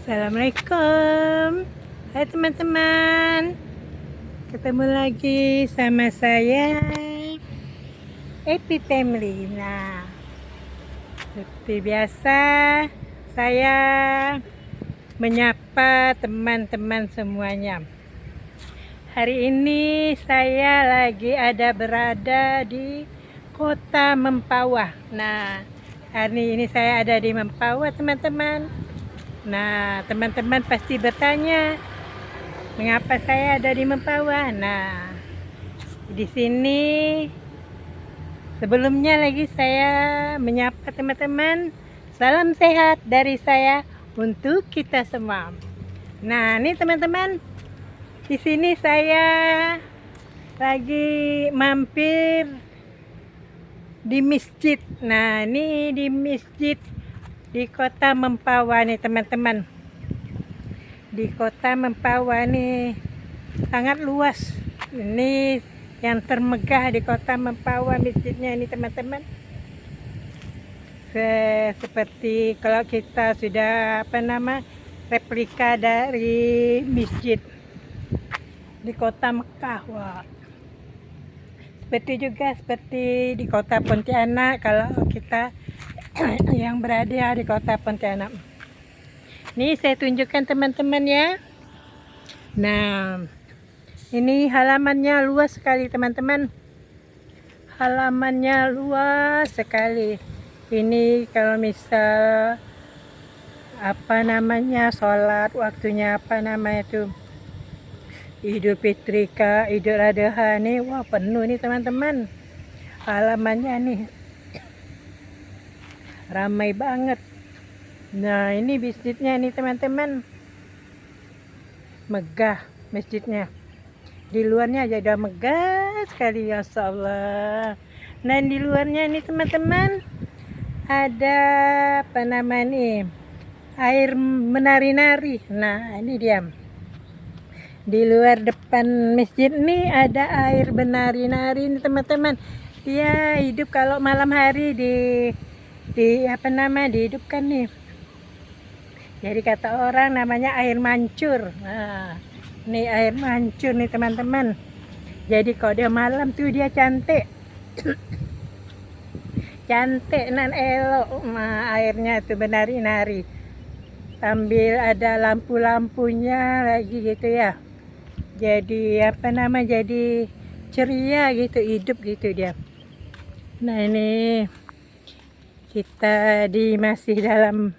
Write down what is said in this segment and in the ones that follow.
Assalamualaikum. Hai teman-teman, ketemu lagi sama saya Epi Family. Nah, seperti biasa saya menyapa teman-teman semuanya. Hari ini saya lagi berada di Kota Mempawah. Nah, hari ini saya ada di Mempawah, teman-teman. Nah, teman-teman pasti bertanya, mengapa saya ada di Mempawah? Nah, di sini sebelumnya lagi saya menyapa teman-teman. Salam sehat dari saya untuk kita semua. Nah, ini teman-teman, di sini saya lagi mampir di masjid. Nah, ini di masjid di Kota Mempawah nih teman-teman. Di Kota Mempawah nih sangat luas. Ini yang termegah di Kota Mempawah masjidnya ini teman-teman. Seperti kalau kita sudah replika dari masjid di Kota Mekah. Wah. Seperti di Kota Pontianak kalau kita yang berada di Kota Pontianak. Ini saya tunjukkan teman-teman ya. Nah, ini halamannya luas sekali teman-teman. Halamannya luas sekali. Ini kalau misal sholat waktunya Idul Fitri ke Idul Adha nih, wah penuh nih teman-teman. Halamannya nih ramai banget. Nah, ini masjidnya nih teman-teman, megah masjidnya. Di luarnya aja udah megah sekali, ya Allah. Nah, di luarnya nih teman-teman ada air menari-nari. Nah, ini dia. Di luar depan masjid nih ada air menari-nari nih teman-teman. Dia hidup kalau malam hari dihidupkan nih. Jadi kata orang namanya air mancur. Nah, ini air mancur nih teman-teman. Jadi kalau dia malam tuh dia cantik. Cantik nan elok. Nah, airnya tuh menari-nari. Sambil ada lampu-lampunya lagi gitu ya. Jadi jadi ceria gitu, hidup gitu dia. Nah, ini kita masih dalam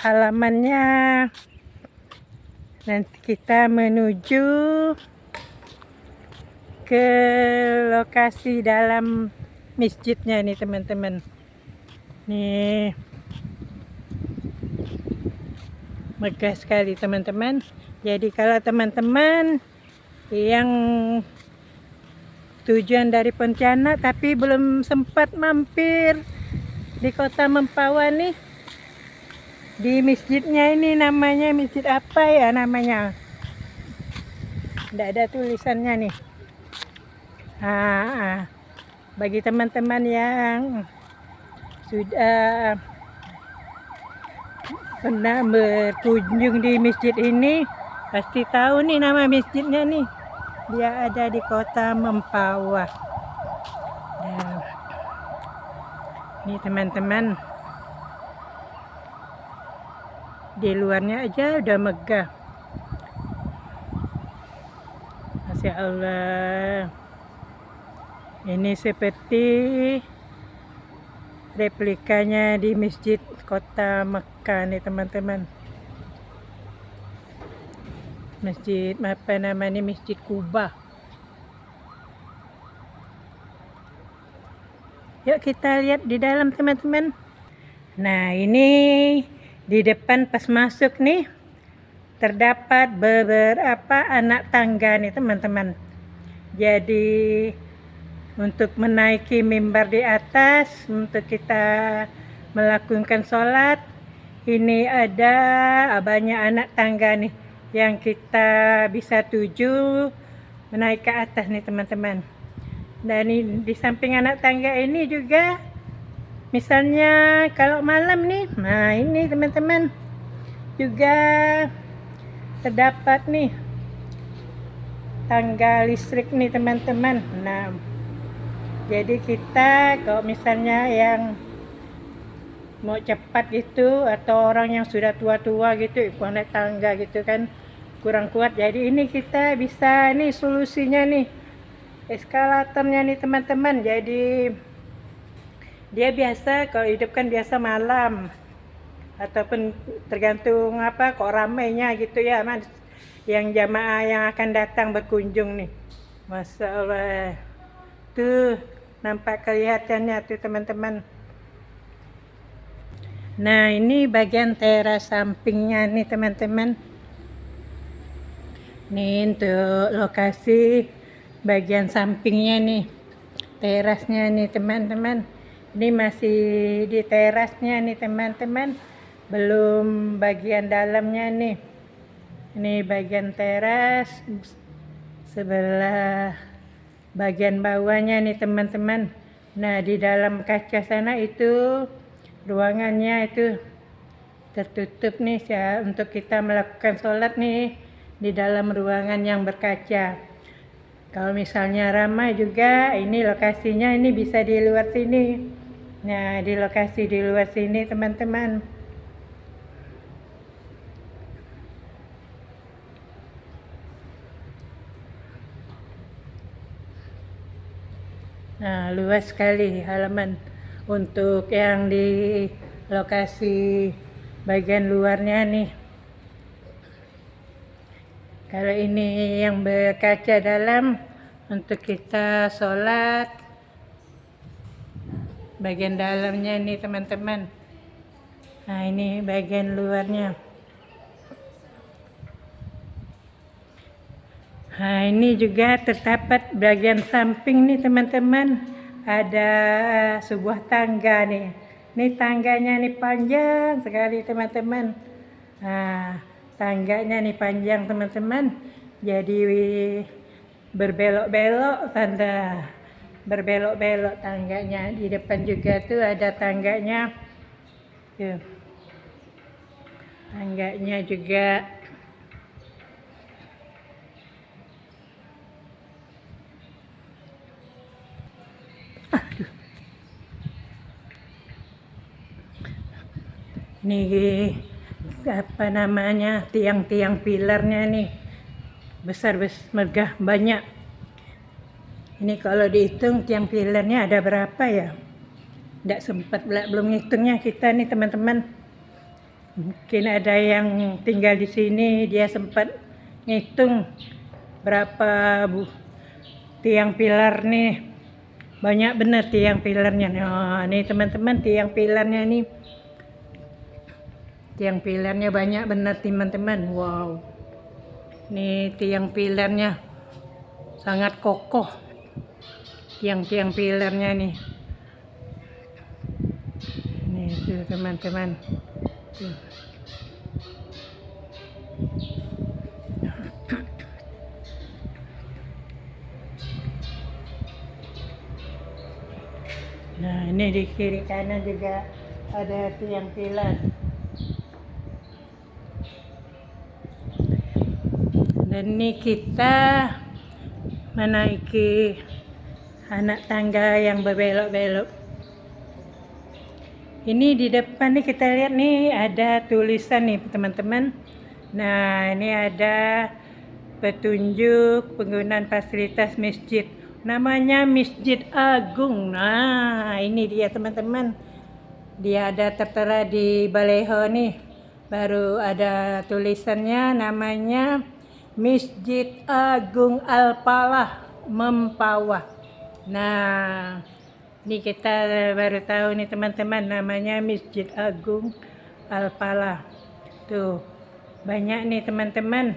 halamannya. Nanti kita menuju ke lokasi dalam masjidnya nih teman-teman. Nih megah sekali teman-teman. Jadi kalau teman-teman yang tujuan dari Pontianak tapi belum sempat mampir di Kota Mempawah nih, di masjidnya ini namanya masjid apa ya namanya? Tidak ada tulisannya nih. Bagi teman-teman yang sudah pernah berkunjung di masjid ini pasti tahu nih nama masjidnya nih. Dia ada di Kota Mempawah. Nah, ini teman-teman, di luarnya aja udah megah. Masya Allah. Ini seperti replikanya di masjid Kota Mekah nih teman-teman. Masjid Masjid Kuba. Yuk kita lihat di dalam teman-teman. Nah, ini di depan pas masuk nih terdapat beberapa anak tangga nih teman-teman. Jadi untuk menaiki mimbar di atas untuk kita melakukan sholat, ini ada banyak anak tangga nih yang kita bisa tuju menaik ke atas nih teman-teman. Dan di samping anak tangga ini juga misalnya kalau malam nih, nah ini teman-teman, juga terdapat nih tangga listrik nih teman-teman. Nah, jadi kita kalau misalnya yang mau cepat gitu atau orang yang sudah tua-tua gitu naik tangga gitu kan kurang kuat, jadi ini kita bisa nih solusinya nih eskalatornya nih teman-teman. Jadi dia biasa kalau hidup kan biasa malam ataupun tergantung apa kok ramainya gitu ya mas, yang jamaah yang akan datang berkunjung nih. Masya Allah, tuh nampak kelihatannya tuh teman-teman. Nah, ini bagian teras sampingnya nih teman-teman. Nih untuk lokasi bagian sampingnya nih, terasnya nih teman-teman. Ini masih di terasnya nih teman-teman, belum bagian dalamnya nih. Ini bagian teras, sebelah bagian bawahnya nih teman-teman. Nah, di dalam kaca sana itu ruangannya itu tertutup nih ya, untuk kita melakukan sholat nih di dalam ruangan yang berkaca. Kalau misalnya ramai juga, ini lokasinya ini bisa di luar sini. Nah, di lokasi di luar sini teman-teman. Nah, luas sekali halaman untuk yang di lokasi bagian luarnya nih. Kalau ini yang berkaca dalam untuk kita sholat bagian dalamnya nih teman-teman. Nah, ini bagian luarnya. Nah, ini juga terdapat bagian samping nih teman-teman. Ada sebuah tangga nih. Ini tangganya nih panjang sekali teman-teman. Nah, tangganya nih panjang teman-teman. Jadi berbelok-belok tanda. Berbelok-belok tangganya. Di depan juga tuh ada tangganya. Tuh. Tangganya juga. Nih apa namanya, tiang-tiang pilarnya nih besar megah banyak. Ini kalau dihitung tiang pilarnya ada berapa ya, tidak sempat belum ngitungnya kita nih teman-teman. Mungkin ada yang tinggal di sini dia sempat ngitung berapa tiang pilar nih. Banyak bener tiang pilarnya. Nah, nih teman-teman tiang pilarnya nih. Tiang pilarnya banyak benar teman-teman. Wow. Nih tiang pilarnya sangat kokoh. Tiang-tiang pilarnya nih. Nih tuh teman-teman. Tuh. Nah, ini di kiri kanan juga ada tiang pilar. Dan ini kita menaiki anak tangga yang berbelok-belok. Ini di depan nih kita lihat nih ada tulisan nih teman-teman. Nah, ini ada petunjuk penggunaan fasilitas masjid. Namanya Masjid Agung. Nah, ini dia teman-teman. Dia ada tertera di baleho nih. Baru ada tulisannya namanya Masjid Agung Al-Falah Mempawah. Nah, ini kita baru tahu nih teman-teman namanya Masjid Agung Al-Falah. Tuh, banyak nih teman-teman.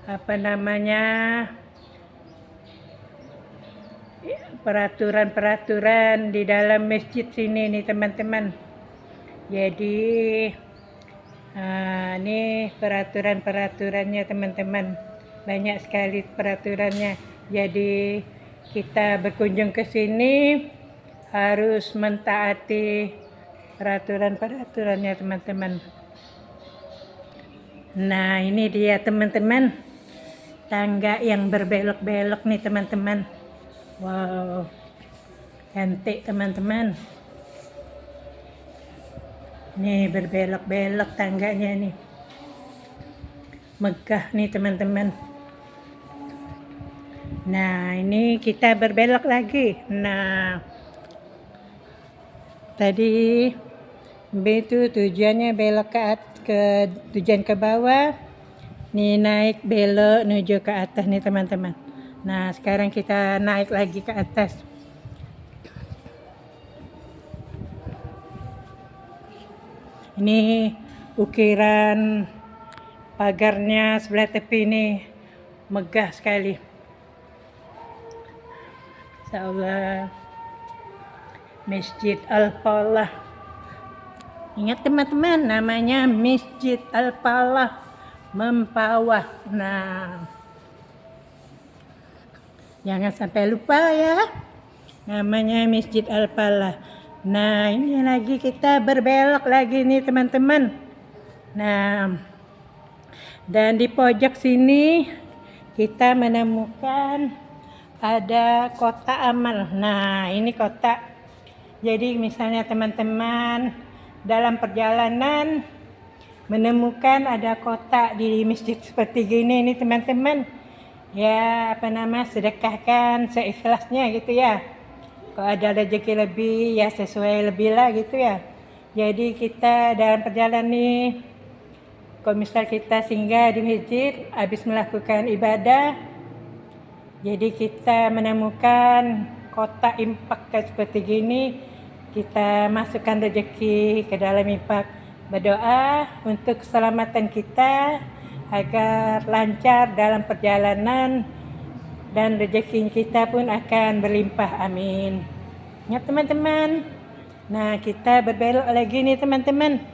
Apa namanya? Peraturan-peraturan di dalam masjid sini nih teman-teman. Jadi ini peraturan-peraturannya teman-teman, banyak sekali peraturannya. Jadi kita berkunjung ke sini harus mentaati peraturan-peraturannya teman-teman. Nah ini dia teman-teman, tangga yang berbelok-belok nih teman-teman. Wow, cantik teman-teman. Nih berbelok-belok tangganya nih. Megah nih teman-teman. Nah ini kita berbelok lagi. Nah tadi itu tujuannya belok ke tujuan ke bawah. Nih naik belok menuju ke atas nih teman-teman. Nah sekarang kita naik lagi ke atas. Ini ukiran pagarnya sebelah tepi ini megah sekali. Insyaallah Masjid Al-Falah. Ingat teman-teman, namanya Masjid Al-Falah Mempawah. Nah, jangan sampai lupa ya. Namanya Masjid Al-Falah. Nah, ini lagi kita berbelok lagi nih teman-teman. Nah, dan di pojok sini kita menemukan ada kotak amal. Nah, ini kotak. Jadi misalnya teman-teman dalam perjalanan menemukan ada kotak di masjid seperti gini nih teman-teman. Ya, sedekahkan seikhlasnya gitu ya. Kalau ada rezeki lebih ya sesuai lebih lah gitu ya. Jadi kita dalam perjalanan nih, kalau misal kita singgah di masjid habis melakukan ibadah, jadi kita menemukan kotak infak seperti gini, kita masukkan rezeki ke dalam infak. Berdoa untuk keselamatan kita agar lancar dalam perjalanan dan rezeki kita pun akan berlimpah. Amin. Ya teman-teman. Nah kita berbelok lagi nih teman-teman.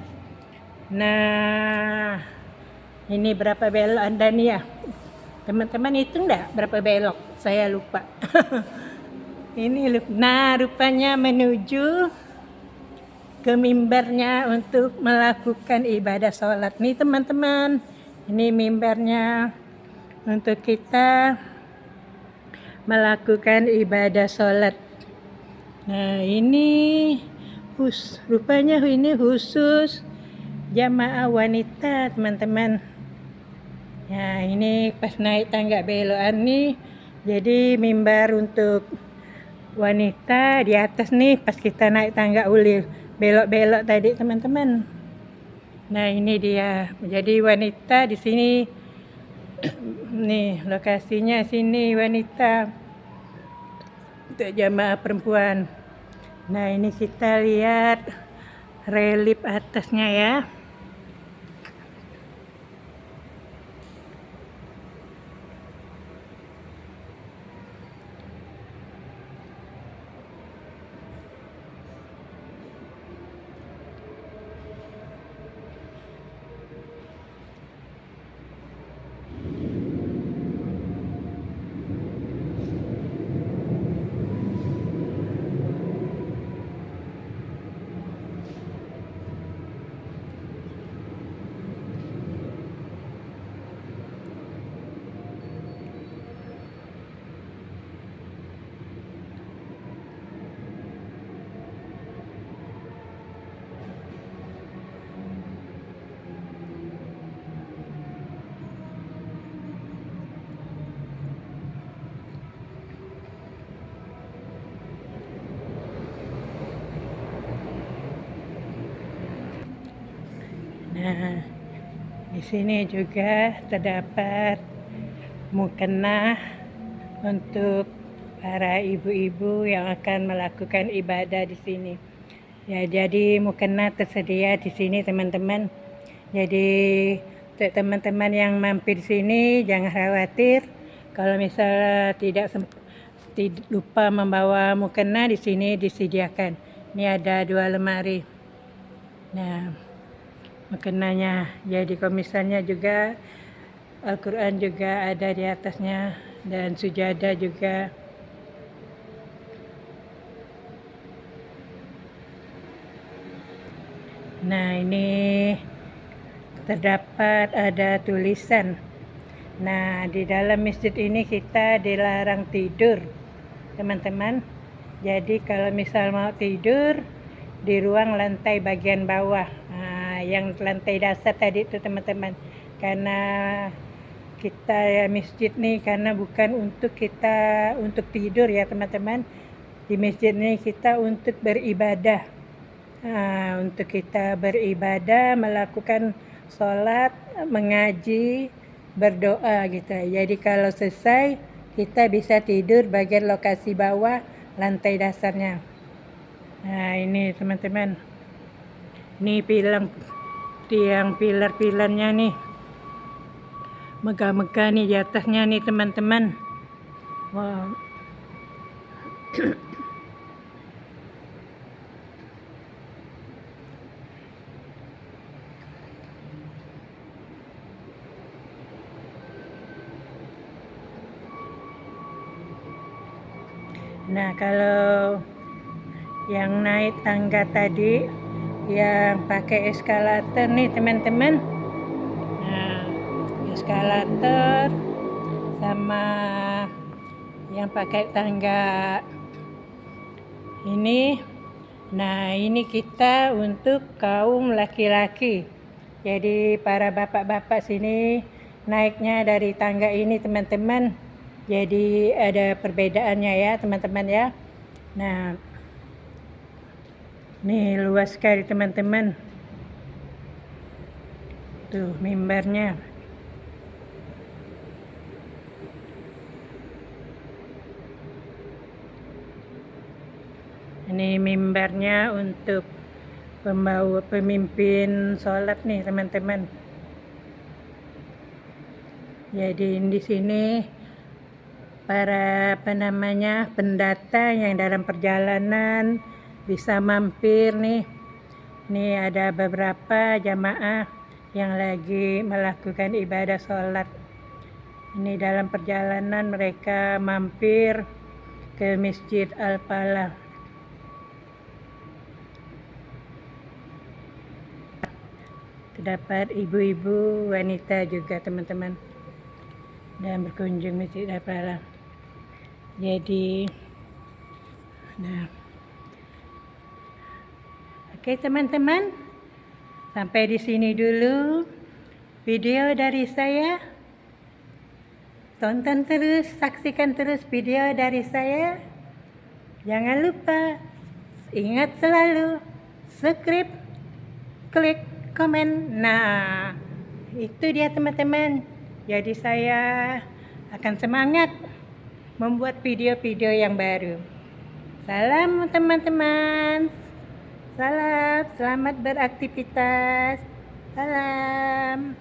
Nah ini berapa belok Anda nih ya? Teman-teman hitung enggak berapa belok? Saya lupa. Ini rupanya menuju ke mimbarnya untuk melakukan ibadah sholat nih teman-teman. Ini mimbarnya untuk kita melakukan ibadah sholat. Nah ini rupanya ini khusus jamaah wanita teman-teman. Nah ini pas naik tangga belokan nih, jadi mimbar untuk wanita di atas nih pas kita naik tangga belok-belok tadi teman-teman. Nah ini dia, jadi wanita di sini. Nih lokasinya sini wanita untuk jamaah perempuan. Nah ini kita lihat relief atasnya ya. Nah, di sini juga terdapat mukena untuk para ibu-ibu yang akan melakukan ibadah di sini. Ya, jadi mukena tersedia di sini teman-teman. Jadi untuk teman-teman yang mampir di sini jangan khawatir kalau misalnya tidak lupa membawa mukena, di sini disediakan. Ini ada 2 lemari. Nah, mukenanya. Jadi kalau misalnya juga Al-Quran juga ada di atasnya dan sujadah juga. Nah ini terdapat ada tulisan. Nah, di dalam masjid ini kita dilarang tidur, teman-teman. Jadi kalau misal mau tidur di ruang lantai bagian bawah, yang lantai dasar tadi itu teman-teman. Karena kita masjid nih karena bukan untuk kita untuk tidur ya teman-teman. Di masjid ini kita untuk beribadah. Untuk kita beribadah, melakukan sholat, mengaji, berdoa gitu. Jadi kalau selesai kita bisa tidur bagian lokasi bawah lantai dasarnya. Nah ini teman-teman, ini tiang pilar-pilarnya nih, megah-megah nih di atasnya nih teman-teman. Wow. Nah kalau yang naik tangga tadi yang pakai eskalator nih teman-teman, nah eskalator sama yang pakai tangga ini. Nah ini kita untuk kaum laki-laki, jadi para bapak-bapak sini naiknya dari tangga ini teman-teman. Jadi ada perbedaannya ya teman-teman ya. Nah nih luas sekali teman-teman, tuh mimbarnya. Ini mimbarnya untuk pemimpin sholat nih teman-teman. Jadi di sini para pendata yang dalam perjalanan bisa mampir nih. Ini ada beberapa jamaah yang lagi melakukan ibadah sholat. Ini dalam perjalanan mereka mampir ke Masjid Al-Falah. Terdapat ibu-ibu, wanita juga teman-teman, dan berkunjung Masjid Al-Falah. Jadi nah oke teman-teman, sampai di sini dulu video dari saya. Tonton terus, saksikan terus video dari saya. Jangan lupa, ingat selalu subscribe, klik komen. Nah itu dia teman-teman. Jadi saya akan semangat membuat video-video yang baru. Salam teman-teman. Salam, selamat beraktivitas. Salam.